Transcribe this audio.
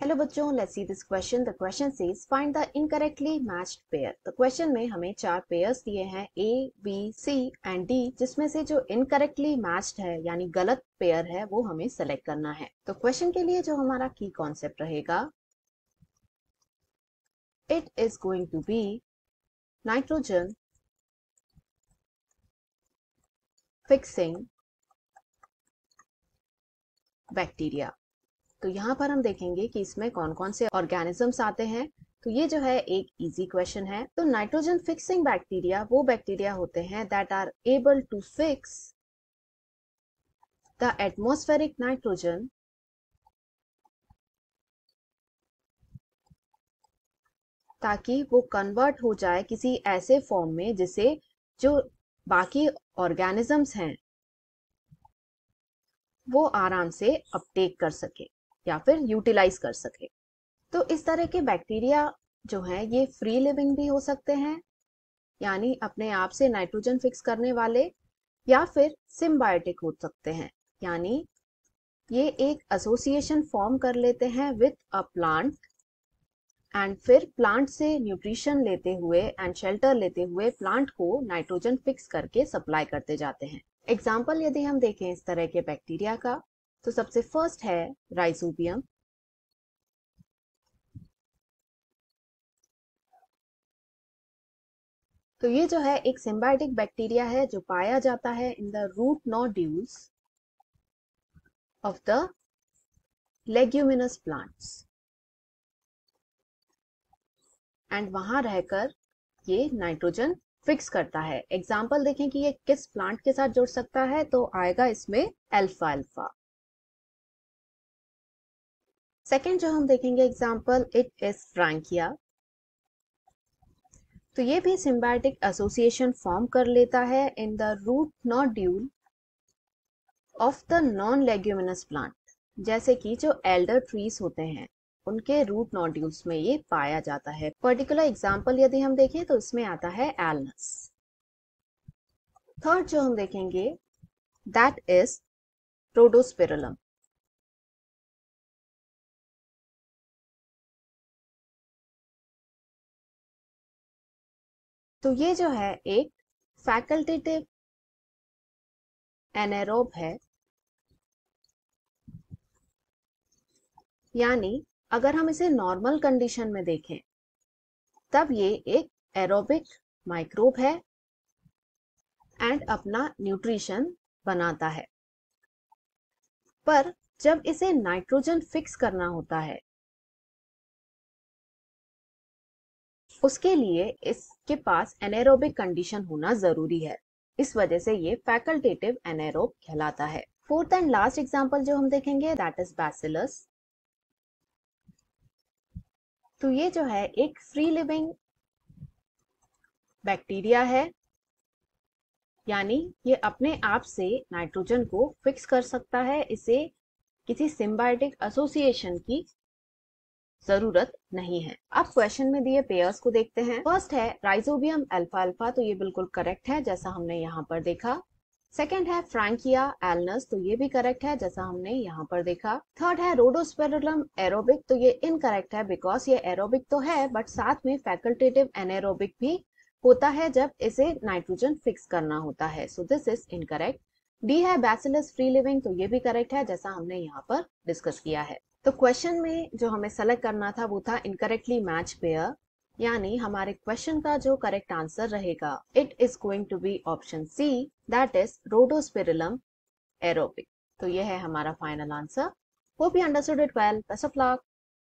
Hello बच्चों, let's see this question. The question says find the incorrectly matched pair. तो question में हमें चार पेयर्स दिए हैं ए, बी, सी एंड डी, जिसमें से जो इनकरेक्टली मैच्ड है यानी गलत पेयर है वो हमें सेलेक्ट करना है। तो क्वेश्चन के लिए जो हमारा की कॉन्सेप्ट रहेगा, it is going to be nitrogen fixing bacteria. तो यहाँ पर हम देखेंगे कि इसमें कौन कौन से ऑर्गेनिजम्स आते हैं। तो ये जो है एक इजी क्वेश्चन है। तो नाइट्रोजन फिक्सिंग बैक्टीरिया वो बैक्टीरिया होते हैं that are able to fix the atmospheric nitrogen ताकि वो कन्वर्ट हो जाए किसी ऐसे फॉर्म में जिसे जो बाकी ऑर्गेनिजम्स हैं वो आराम से अपटेक कर सके या फिर यूटिलाइज कर सके। तो इस तरह के बैक्टीरिया जो हैं ये फ्री लिविंग भी हो सकते हैं, यानी अपने आप से नाइट्रोजन फिक्स करने वाले, या फिर सिम्बायोटिक हो सकते हैं, यानी ये एक एसोसिएशन फॉर्म कर लेते हैं विथ अ प्लांट एंड फिर प्लांट से न्यूट्रिशन लेते हुए एंड शेल्टर लेते हुए प्लांट को नाइट्रोजन फिक्स करके सप्लाई करते जाते हैं। एग्जाम्पल यदि हम देखें इस तरह के बैक्टीरिया का, तो सबसे फर्स्ट है राइजोबियम। तो ये जो है एक सिम्बायोटिक बैक्टीरिया है जो पाया जाता है in the root nodules of the leguminous plants and वहां रहकर ये नाइट्रोजन फिक्स करता है। एग्जाम्पल देखें कि ये किस प्लांट के साथ जुड़ सकता है, तो आएगा इसमें अल्फा अल्फा। सेकेंड जो हम देखेंगे एग्जाम्पल, इट इज फ्रैंकिया। तो ये भी सिम्बायोटिक एसोसिएशन फॉर्म कर लेता है in the root nodule of the non leguminous plant, जैसे कि जो एल्डर ट्रीज होते हैं उनके रूट नोड्यूल्स में ये पाया जाता है। पर्टिकुलर एग्जाम्पल यदि हम देखें तो इसमें आता है एलनस। थर्ड जो हम देखेंगे दैट इज रोडोस्पिरुलम। तो ये जो है एक फैकल्टेटिव एनारोब है, यानी अगर हम इसे नॉर्मल कंडीशन में देखें तब ये एक एरोबिक माइक्रोब है एंड अपना न्यूट्रिशन बनाता है। पर जब इसे नाइट्रोजन फिक्स करना होता है उसके लिए इसके पास एनारोबिक कंडीशन होना जरूरी है, इस वजह से ये फैकल्टेटिव एनारोब कहलाता है। फोर्थ एंड लास्ट एग्जांपल जो हम देखेंगे दैट इज बैसिलस। तो ये जो है एक फ्री लिविंग बैक्टीरिया है, यानी ये अपने आप से नाइट्रोजन को फिक्स कर सकता है, इसे किसी सिम्बायोटिक एसोसिएशन की जरूरत नहीं है। अब क्वेश्चन में दिए पेयर्स को देखते हैं। फर्स्ट है राइजोबियम अल्फा अल्फा, तो ये बिल्कुल करेक्ट है जैसा हमने यहाँ पर देखा। सेकेंड है फ्रैंकिया एलनस, तो ये भी करेक्ट है जैसा हमने यहाँ पर देखा। थर्ड है रोडोस्पेरुलम एरोबिक, तो ये इनकरेक्ट है बिकॉज ये एरोबिक तो है बट साथ में फैकल्टेटिव एनारोबिक भी होता है जब इसे नाइट्रोजन फिक्स करना होता है, so this is incorrect. D है बैसिलस फ्री लिविंग, तो ये भी करेक्ट है जैसा हमने यहाँ पर डिस्कस किया है। तो क्वेश्चन में जो हमें सेलेक्ट करना था वो था इनकरेक्टली मैच पेयर, यानी हमारे क्वेश्चन का जो करेक्ट आंसर रहेगा it is going to be option C, that is Rhodospirillum aerobic. तो ये है हमारा final answer. Hope you understood it well. Best of luck.